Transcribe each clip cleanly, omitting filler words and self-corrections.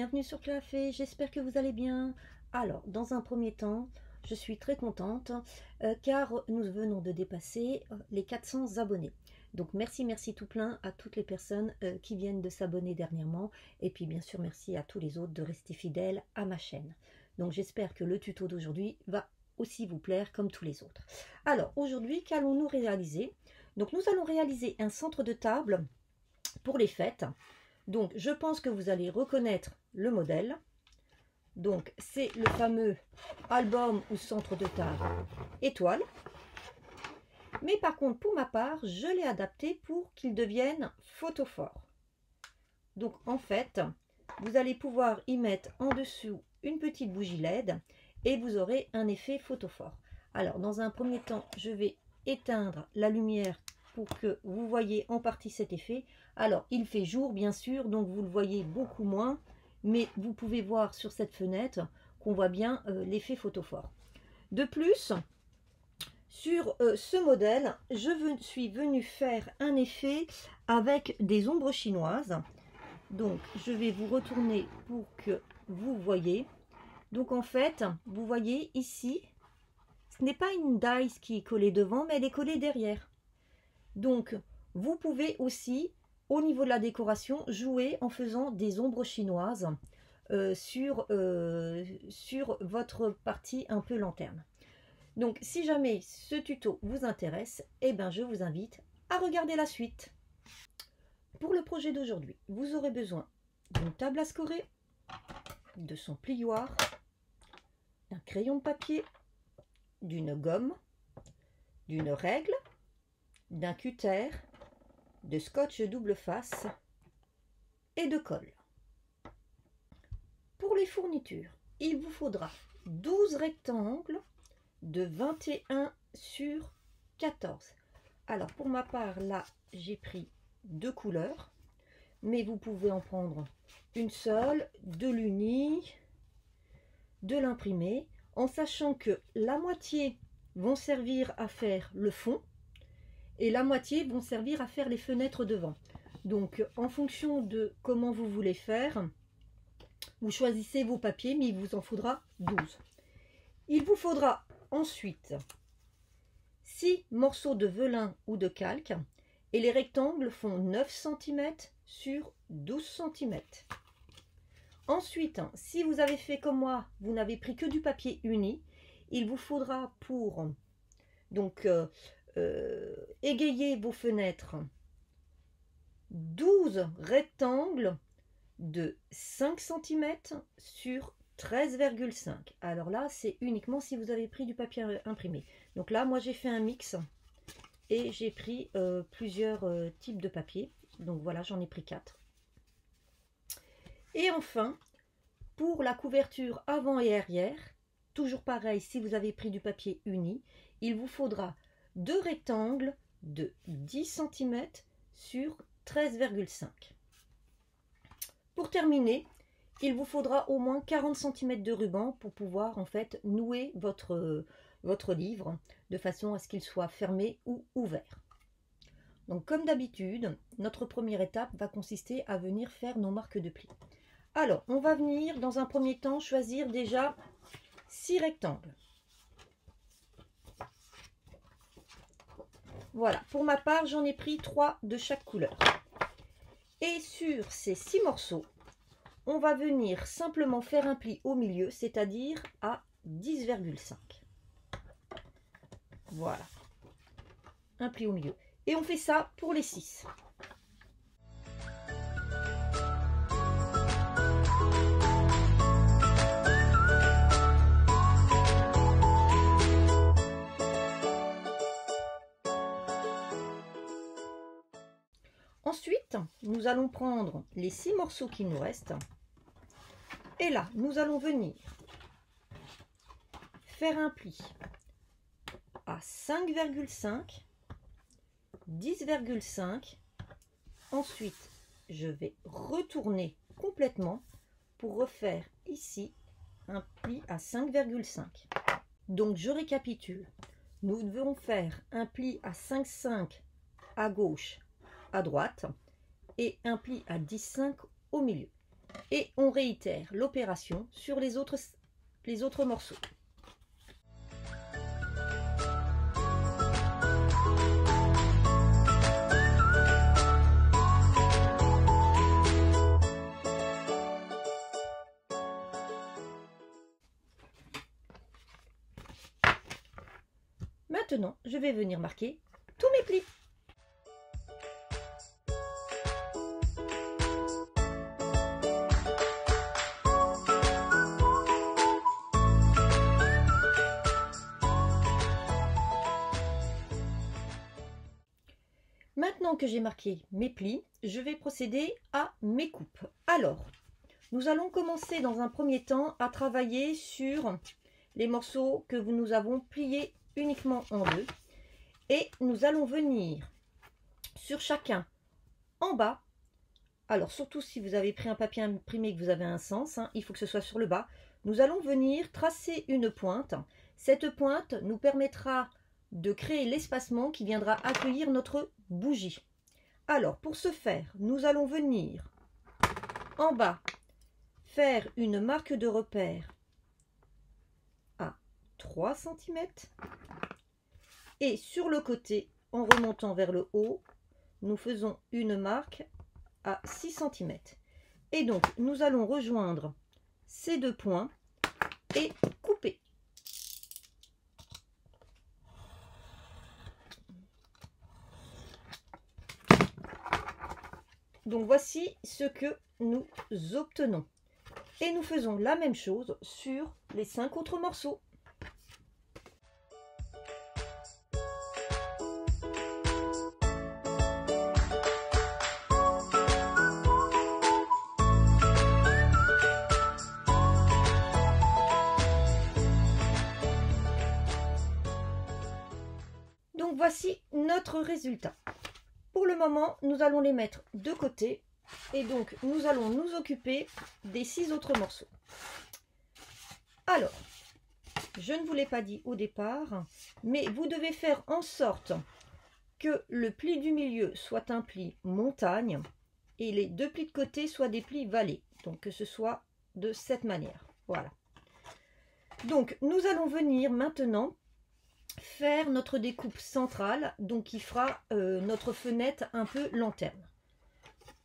bienvenue sur Café, j'espère que vous allez bien. Alors, dans un premier temps, je suis très contente car nous venons de dépasser les 400 abonnés. Donc merci tout plein à toutes les personnes qui viennent de s'abonner dernièrement. Et puis bien sûr, merci à tous les autres de rester fidèles à ma chaîne. Donc j'espère que le tuto d'aujourd'hui va aussi vous plaire comme tous les autres. Alors, aujourd'hui, qu'allons-nous réaliser? Donc nous allons réaliser un centre de table pour les fêtes. Donc, je pense que vous allez reconnaître le modèle. Donc, c'est le fameux album ou centre de table étoile. Mais par contre, pour ma part, je l'ai adapté pour qu'il devienne photophore. Donc, en fait, vous allez pouvoir y mettre en dessous une petite bougie LED et vous aurez un effet photophore. Alors, dans un premier temps, je vais éteindre la lumière pour que vous voyez en partie cet effet. Alors, il fait jour, bien sûr, donc vous le voyez beaucoup moins, mais vous pouvez voir sur cette fenêtre qu'on voit bien l'effet photophore. De plus, sur ce modèle, je suis venue faire un effet avec des ombres chinoises. Donc, je vais vous retourner pour que vous voyez. Donc, en fait, vous voyez ici, ce n'est pas une dice qui est collée devant, mais elle est collée derrière. Donc, vous pouvez aussi, au niveau de la décoration, jouer en faisant des ombres chinoises sur votre partie un peu lanterne. Donc, si jamais ce tuto vous intéresse, eh ben, je vous invite à regarder la suite. Pour le projet d'aujourd'hui, vous aurez besoin d'une table à scorer, de son plioir, d'un crayon de papier, d'une gomme, d'une règle, d'un cutter, de scotch double face et de colle. Pour les fournitures, il vous faudra 12 rectangles de 21 sur 14. Alors pour ma part, là, j'ai pris 2 couleurs, mais vous pouvez en prendre une seule, de l'uni, de l'imprimé, en sachant que la moitié vont servir à faire le fond, et la moitié vont servir à faire les fenêtres devant. Donc, en fonction de comment vous voulez faire, vous choisissez vos papiers, mais il vous en faudra 12. Il vous faudra ensuite 6 morceaux de velin ou de calque, et les rectangles font 9 cm sur 12 cm. Ensuite, si vous avez fait comme moi, vous n'avez pris que du papier uni, il vous faudra pour égayer vos fenêtres 12 rectangles de 5 cm sur 13,5. Alors là, c'est uniquement si vous avez pris du papier imprimé. Donc là, moi, j'ai fait un mix et j'ai pris plusieurs types de papier. Donc voilà, j'en ai pris 4. Et enfin, pour la couverture avant et arrière, toujours pareil, si vous avez pris du papier uni, il vous faudra 2 rectangles de 10 cm sur 13,5. Pour terminer, il vous faudra au moins 40 cm de ruban pour pouvoir en fait nouer votre livre de façon à ce qu'il soit fermé ou ouvert. Donc comme d'habitude, notre première étape va consister à venir faire nos marques de pli. Alors, on va venir dans un premier temps choisir déjà 6 rectangles. Voilà, pour ma part, j'en ai pris 3 de chaque couleur. Et sur ces 6 morceaux, on va venir simplement faire un pli au milieu, c'est-à-dire à 10,5. Voilà, un pli au milieu. Et on fait ça pour les 6. Ensuite, nous allons prendre les 6 morceaux qui nous restent. Et là, nous allons venir faire un pli à 5,5, 10,5. Ensuite, je vais retourner complètement pour refaire ici un pli à 5,5. Donc, je récapitule. Nous devons faire un pli à 5,5 à gauche, à droite, et un pli à 10,5 au milieu. et on réitère l'opération sur les autres morceaux. Maintenant, je vais venir marquer tous mes plis. Maintenant que j'ai marqué mes plis, je vais procéder à mes coupes. Alors, nous allons commencer dans un premier temps à travailler sur les morceaux que nous avons pliés uniquement en deux. Et nous allons venir sur chacun en bas. Alors, surtout si vous avez pris un papier imprimé et que vous avez un sens, il faut que ce soit sur le bas. Nous allons venir tracer une pointe. Cette pointe nous permettra de créer l'espacement qui viendra accueillir notre bougie. Alors, pour ce faire, nous allons venir en bas faire une marque de repère à 3 cm et sur le côté, en remontant vers le haut, nous faisons une marque à 6 cm. Et donc, nous allons rejoindre ces deux points et couper. Donc voici ce que nous obtenons. Et nous faisons la même chose sur les 5 autres morceaux. Donc voici notre résultat. Pour le moment, nous allons les mettre de côté et donc nous allons nous occuper des 6 autres morceaux. Alors, je ne vous l'ai pas dit au départ, mais vous devez faire en sorte que le pli du milieu soit un pli montagne et les 2 plis de côté soient des plis vallées. Donc que ce soit de cette manière. Voilà. Donc nous allons venir maintenant faire notre découpe centrale, donc qui fera notre fenêtre un peu lanterne.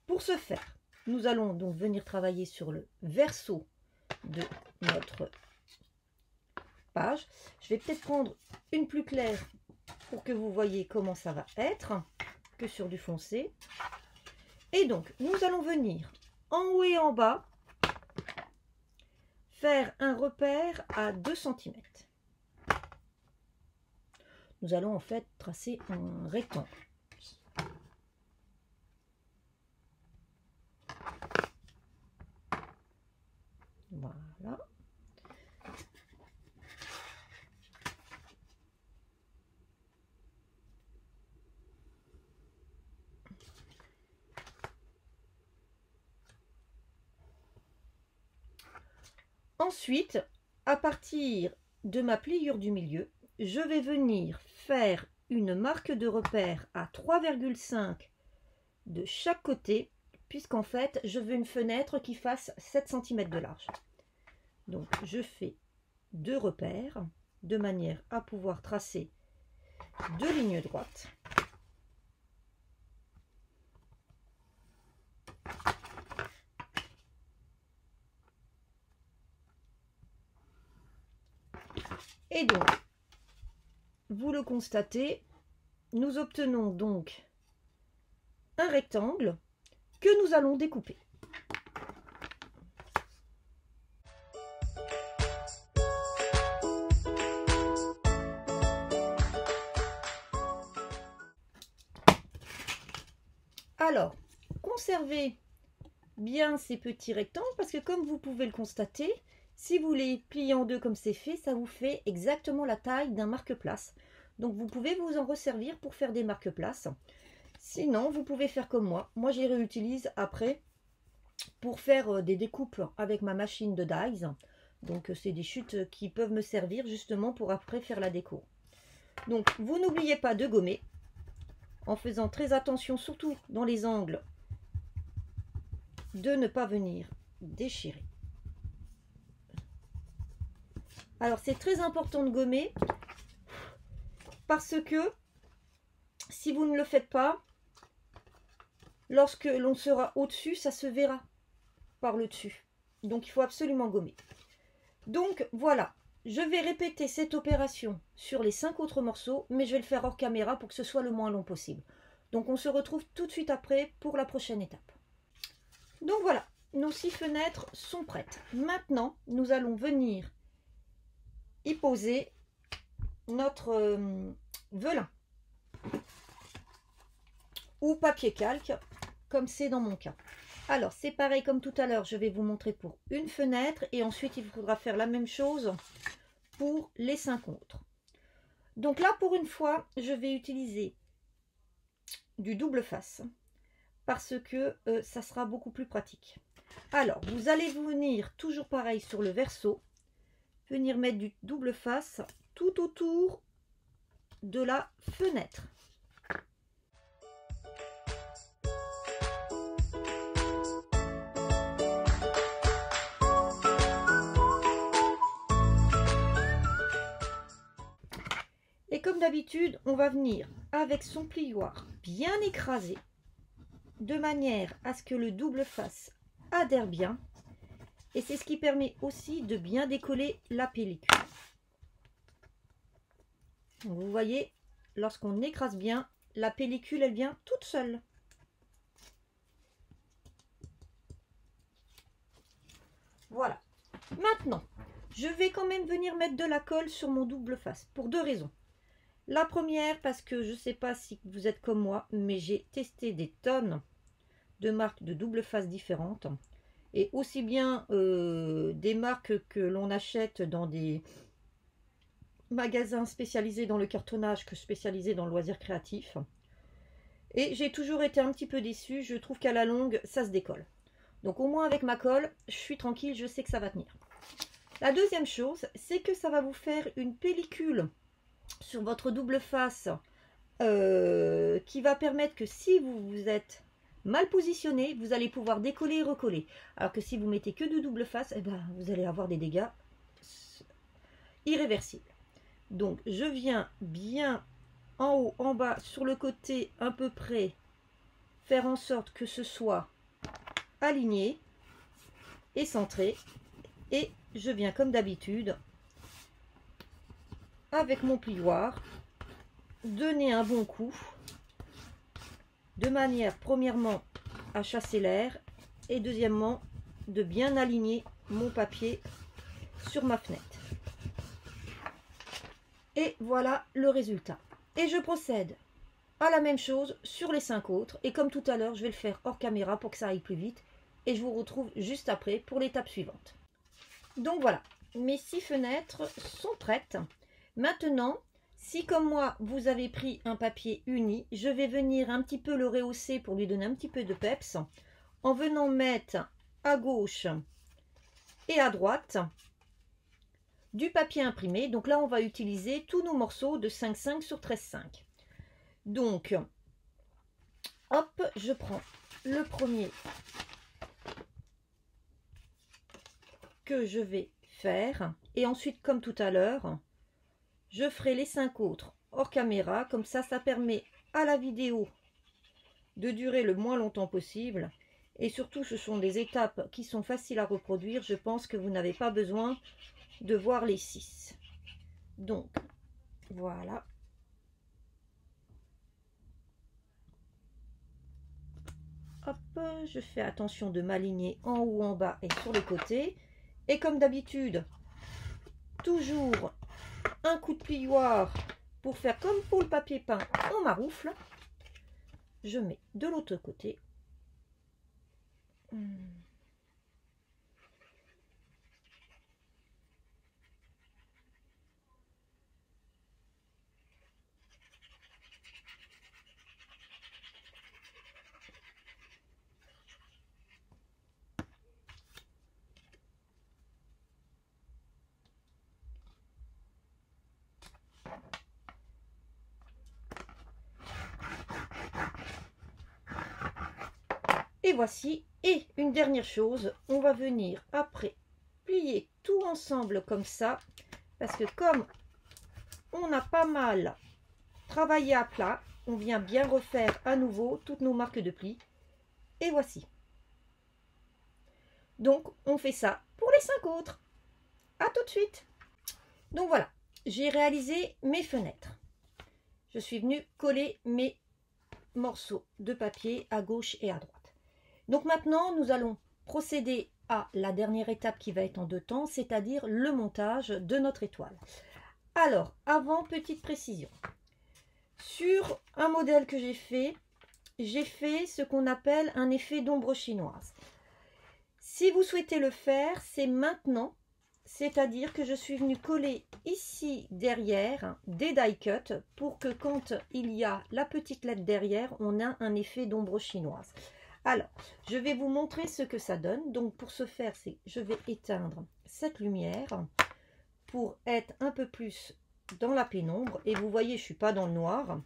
Pour ce faire, nous allons donc venir travailler sur le verso de notre page. Je vais peut-être prendre une plus claire pour que vous voyez comment ça va être que sur du foncé. Et donc, nous allons venir en haut et en bas faire un repère à 2 cm. Nous allons en fait tracer un rectangle. Voilà. Ensuite, à partir de ma pliure du milieu, je vais venir faire une marque de repère à 3,5 de chaque côté, puisqu'en fait, je veux une fenêtre qui fasse 7 cm de large. Donc, je fais 2 repères de manière à pouvoir tracer 2 lignes droites. Et donc, vous le constatez, nous obtenons donc un rectangle que nous allons découper. Alors, conservez bien ces petits rectangles parce que comme vous pouvez le constater, si vous les pliez en deux comme c'est fait, ça vous fait exactement la taille d'un marque-place. Donc vous pouvez vous en resservir pour faire des marque-places. Sinon, vous pouvez faire comme moi. Moi, j'y réutilise après pour faire des découpes avec ma machine de dies. Donc c'est des chutes qui peuvent me servir justement pour après faire la déco. Donc vous n'oubliez pas de gommer en faisant très attention, surtout dans les angles, de ne pas venir déchirer. Alors c'est très important de gommer parce que si vous ne le faites pas, lorsque l'on sera au-dessus, ça se verra par le dessus. Donc il faut absolument gommer. Donc voilà, je vais répéter cette opération sur les 5 autres morceaux, mais je vais le faire hors caméra pour que ce soit le moins long possible. Donc on se retrouve tout de suite après pour la prochaine étape. Donc voilà, nos 6 fenêtres sont prêtes. Maintenant, nous allons venir y poser notre velin ou papier calque, comme c'est dans mon cas. Alors c'est pareil comme tout à l'heure, je vais vous montrer pour une fenêtre et ensuite il faudra faire la même chose pour les 5 autres. Donc là pour une fois, je vais utiliser du double face parce que ça sera beaucoup plus pratique. Alors vous allez venir toujours pareil sur le verso, venir mettre du double face tout autour de la fenêtre. Et comme d'habitude, on va venir avec son plioir bien écrasé, de manière à ce que le double face adhère bien. Et c'est ce qui permet aussi de bien décoller la pellicule. Donc vous voyez, lorsqu'on écrase bien, la pellicule, elle vient toute seule. Voilà. Maintenant, je vais quand même venir mettre de la colle sur mon double face pour 2 raisons. La première, parce que je ne sais pas si vous êtes comme moi, mais j'ai testé des tonnes de marques de double face différentes. Et aussi bien des marques que l'on achète dans des magasins spécialisés dans le cartonnage que spécialisés dans le loisir créatif. Et j'ai toujours été un petit peu déçue. Je trouve qu'à la longue, ça se décolle. Donc au moins avec ma colle, je suis tranquille, je sais que ça va tenir. La deuxième chose, c'est que ça va vous faire une pellicule sur votre double face qui va permettre que si vous êtes mal positionné, vous allez pouvoir décoller et recoller. Alors que si vous mettez que du double face, eh ben, vous allez avoir des dégâts irréversibles. Donc je viens bien en haut, en bas, sur le côté à peu près, faire en sorte que ce soit aligné et centré. Et je viens comme d'habitude, avec mon plioir, donner un bon coup, de manière premièrement à chasser l'air et deuxièmement de bien aligner mon papier sur ma fenêtre. Et voilà le résultat. Et je procède à la même chose sur les 5 autres. Et comme tout à l'heure, je vais le faire hors caméra pour que ça aille plus vite. Et je vous retrouve juste après pour l'étape suivante. Donc voilà, mes 6 fenêtres sont prêtes. Maintenant, si comme moi, vous avez pris un papier uni, je vais venir un petit peu le rehausser pour lui donner un petit peu de peps, en venant mettre à gauche et à droite du papier imprimé. Donc là, on va utiliser tous nos morceaux de 5,5 sur 13,5. Donc, hop, je prends le premier que je vais faire. Et ensuite, comme tout à l'heure, je ferai les 5 autres hors caméra. Comme ça, ça permet à la vidéo de durer le moins longtemps possible. Et surtout, ce sont des étapes qui sont faciles à reproduire. Je pense que vous n'avez pas besoin de voir les 6. Donc, voilà. Hop, je fais attention de m'aligner en haut, en bas et sur les côtés. Et comme d'habitude, toujours un coup de plioir pour faire comme pour le papier peint en maroufle. Je mets de l'autre côté. Et voici, Et une dernière chose, on va venir après plier tout ensemble comme ça, parce que comme on a pas mal travaillé à plat, on vient bien refaire à nouveau toutes nos marques de plis. Et voici. Donc on fait ça pour les 5 autres. À tout de suite. Donc voilà, j'ai réalisé mes fenêtres. Je suis venue coller mes morceaux de papier à gauche et à droite. Donc maintenant, nous allons procéder à la dernière étape qui va être en 2 temps, c'est-à-dire le montage de notre étoile. Alors, avant, petite précision. Sur un modèle que j'ai fait ce qu'on appelle un effet d'ombre chinoise. Si vous souhaitez le faire, c'est maintenant, c'est-à-dire que je suis venue coller ici derrière des die cuts pour que quand il y a la petite lettre derrière, on a un effet d'ombre chinoise. Alors, je vais vous montrer ce que ça donne. Donc, pour ce faire, je vais éteindre cette lumière pour être un peu plus dans la pénombre. Et vous voyez, je ne suis pas dans le noir.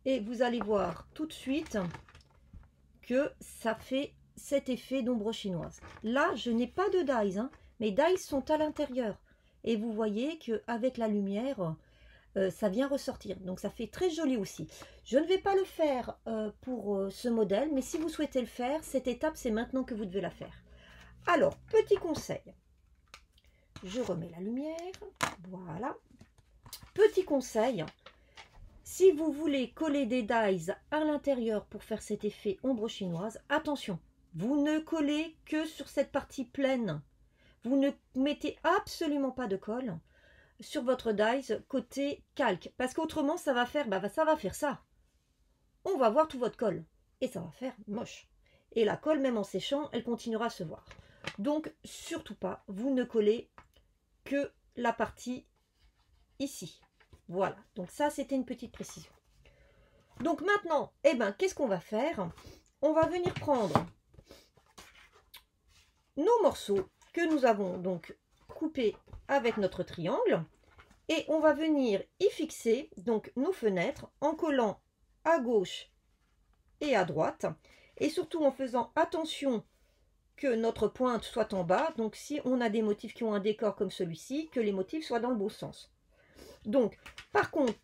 Et vous allez voir tout de suite que ça fait cet effet d'ombre chinoise. Là, je n'ai pas de dies, hein. Mes dies sont à l'intérieur. Et vous voyez qu'avec la lumière, ça vient ressortir. Donc ça fait très joli aussi. Je ne vais pas le faire pour ce modèle, mais si vous souhaitez le faire, cette étape, c'est maintenant que vous devez la faire. Alors, petit conseil. Je remets la lumière. Voilà. Petit conseil. Si vous voulez coller des dies à l'intérieur pour faire cet effet ombre chinoise, attention, vous ne collez que sur cette partie pleine. Vous ne mettez absolument pas de colle sur votre dies côté calque, parce qu'autrement ça va faire ça. On va voir tout votre colle et ça va faire moche. Et la colle, même en séchant, elle continuera à se voir. Donc surtout pas, vous ne collez que la partie ici. Voilà, donc ça c'était une petite précision. Donc maintenant, qu'est-ce qu'on va faire? On va venir prendre nos morceaux que nous avons donc coupés avec notre triangle et on va venir y fixer donc nos fenêtres en collant à gauche et à droite et surtout en faisant attention que notre pointe soit en bas. Donc si on a des motifs qui ont un décor comme celui-ci, que les motifs soient dans le beau sens. Donc, par contre,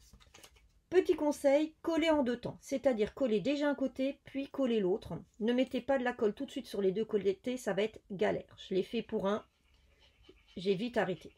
petit conseil, coller en 2 temps. C'est-à-dire coller déjà un côté, puis coller l'autre. Ne mettez pas de la colle tout de suite sur les 2 côtés, ça va être galère. Je l'ai fait pour un, j'ai vite arrêté.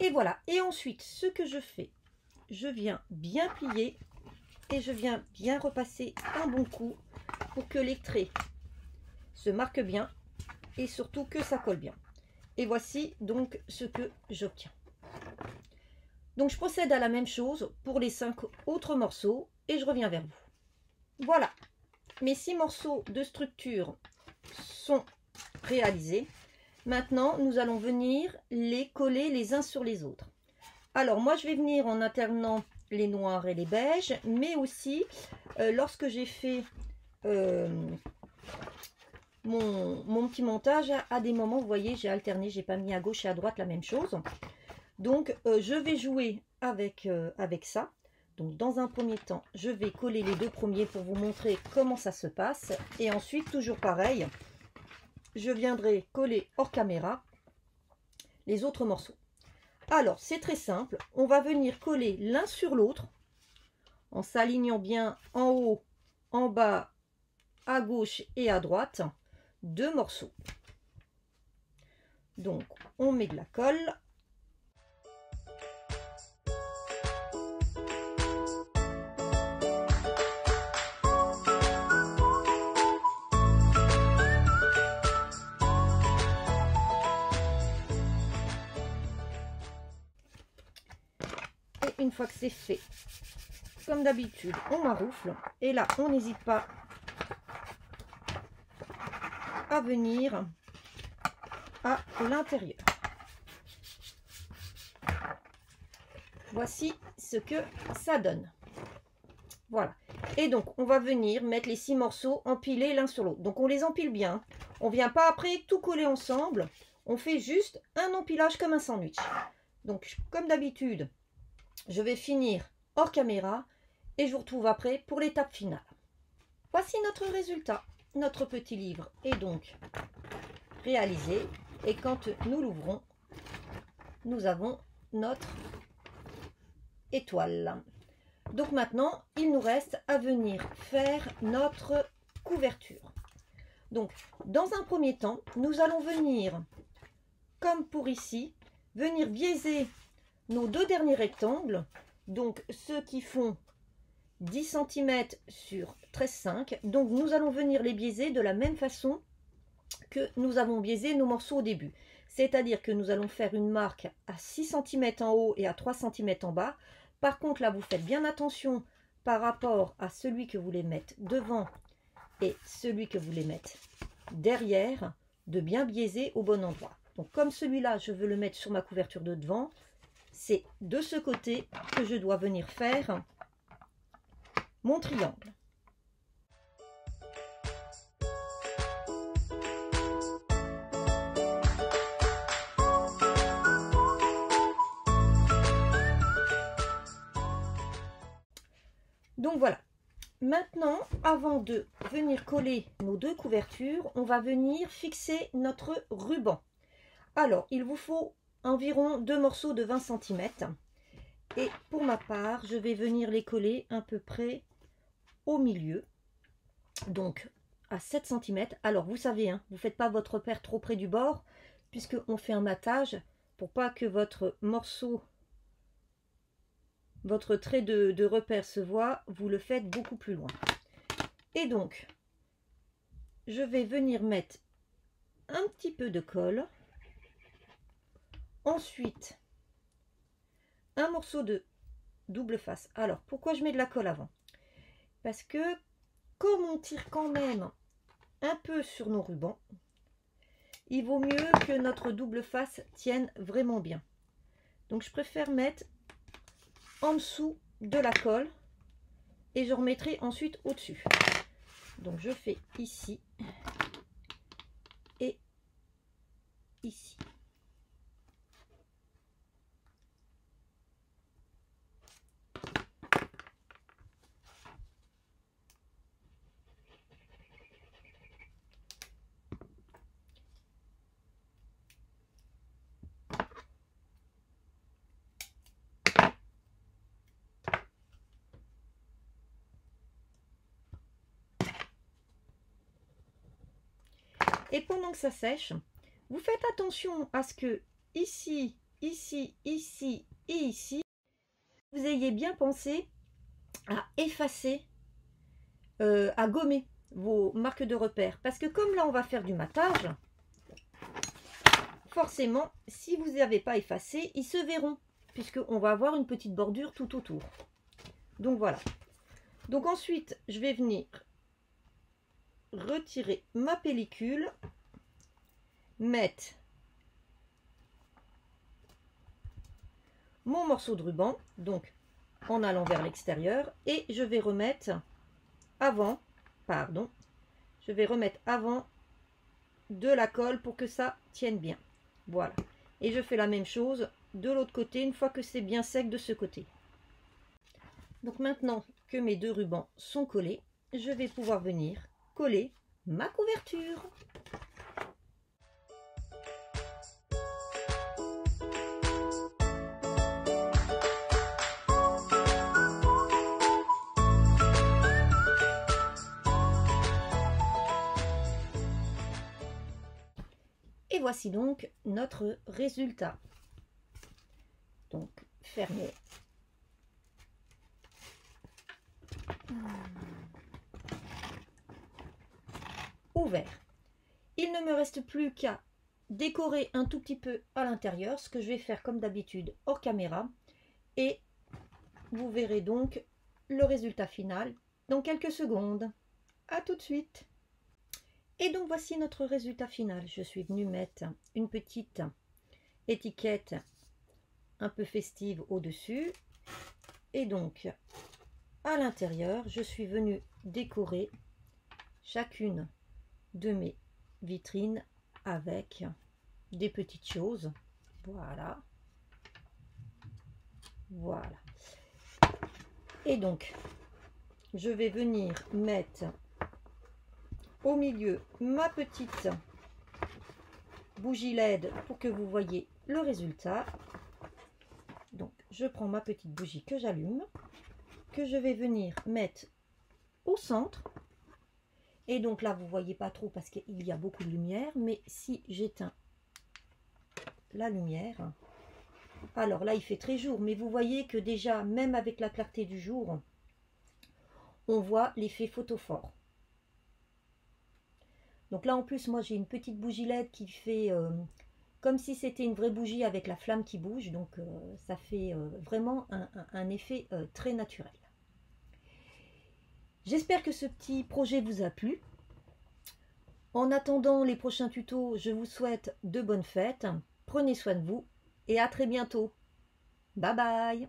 Et voilà, et ensuite ce que je fais, je viens bien plier et je viens bien repasser un bon coup pour que les traits se marquent bien et surtout que ça colle bien. Et voici donc ce que j'obtiens. Donc je procède à la même chose pour les 5 autres morceaux et je reviens vers vous. Voilà, mes 6 morceaux de structure sont réalisés. Maintenant, nous allons venir les coller les uns sur les autres. Alors, moi, je vais venir en alternant les noirs et les beiges, mais aussi, lorsque j'ai fait mon petit montage, à des moments, vous voyez, j'ai alterné, j'ai pas mis à gauche et à droite la même chose. Donc, je vais jouer avec ça. Donc, dans un premier temps, je vais coller les 2 premiers pour vous montrer comment ça se passe. Et ensuite, toujours pareil, je viendrai coller hors caméra les autres morceaux. Alors, c'est très simple. On va venir coller l'un sur l'autre en s'alignant bien en haut, en bas, à gauche et à droite, 2 morceaux. Donc, on met de la colle. Une fois que c'est fait, comme d'habitude, on maroufle et là on n'hésite pas à venir à l'intérieur. voici ce que ça donne. Voilà. Et donc, on va venir mettre les 6 morceaux empilés l'un sur l'autre. Donc, on les empile bien. On ne vient pas après tout coller ensemble. On fait juste un empilage comme un sandwich. Donc, comme d'habitude, je vais finir hors caméra et je vous retrouve après pour l'étape finale. Voici notre résultat. Notre petit livre est donc réalisé. Et quand nous l'ouvrons, nous avons notre étoile. Donc maintenant, il nous reste à venir faire notre couverture. Donc, dans un premier temps, nous allons venir, comme pour ici, venir biaiser nos 2 derniers rectangles, donc ceux qui font 10 cm sur 13,5. Donc, nous allons venir les biaiser de la même façon que nous avons biaisé nos morceaux au début. C'est-à-dire que nous allons faire une marque à 6 cm en haut et à 3 cm en bas. Par contre, là, vous faites bien attention par rapport à celui que vous voulez mettre devant et celui que vous voulez mettre derrière, de bien biaiser au bon endroit. Donc, comme celui-là, je veux le mettre sur ma couverture de devant, c'est de ce côté que je dois venir faire mon triangle. Donc voilà, maintenant, avant de venir coller nos 2 couvertures, on va venir fixer notre ruban. Alors, il vous faut environ 2 morceaux de 20 cm. Et pour ma part, je vais venir les coller à peu près au milieu, donc à 7 cm. Alors, vous savez, hein, vous ne faites pas votre repère trop près du bord, puisqu'on fait un matage pour pas que votre morceau, votre trait de repère se voit, vous le faites beaucoup plus loin. Et donc, je vais venir mettre un petit peu de colle. Ensuite, un morceau de double face. Alors, pourquoi je mets de la colle avant? Parce que, comme on tire quand même un peu sur nos rubans, il vaut mieux que notre double face tienne vraiment bien. Donc, je préfère mettre en dessous de la colle et je remettrai ensuite au-dessus. Donc, je fais ici et ici. Et pendant que ça sèche, vous faites attention à ce que ici, ici, ici et ici, vous ayez bien pensé à effacer, à gommer vos marques de repère. Parce que comme là, on va faire du matage, forcément, si vous n'avez pas effacé, ils se verront, puisqu'on va avoir une petite bordure tout autour. Donc voilà. Donc ensuite, je vais venir retirer ma pellicule, mettre mon morceau de ruban, donc en allant vers l'extérieur, et je vais remettre avant, je vais remettre avant de la colle pour que ça tienne bien. Voilà. Et je fais la même chose de l'autre côté une fois que c'est bien sec de ce côté. Donc maintenant que mes 2 rubans sont collés, je vais pouvoir venir coller ma couverture. Et voici donc notre résultat. Donc fermé. Ouvert. Il ne me reste plus qu'à décorer un tout petit peu à l'intérieur, ce que je vais faire comme d'habitude hors caméra, et vous verrez donc le résultat final dans quelques secondes. À tout de suite. Et donc voici notre résultat final. Je suis venue mettre une petite étiquette un peu festive au-dessus. Et donc, à l'intérieur, je suis venue décorer chacune de mes vitrines avec des petites choses. Voilà. Voilà. Et donc, je vais venir mettre au milieu ma petite bougie LED pour que vous voyez le résultat. Donc, je prends ma petite bougie que j'allume, que je vais venir mettre au centre. Et donc là, vous ne voyez pas trop parce qu'il y a beaucoup de lumière, mais si j'éteins la lumière, alors là, il fait très jour, mais vous voyez que déjà, même avec la clarté du jour, on voit l'effet photophore. Donc là, en plus, moi, j'ai une petite bougie LED qui fait comme si c'était une vraie bougie avec la flamme qui bouge. Donc, ça fait vraiment un effet très naturel. J'espère que ce petit projet vous a plu. En attendant les prochains tutos, je vous souhaite de bonnes fêtes. Prenez soin de vous et à très bientôt. Bye bye!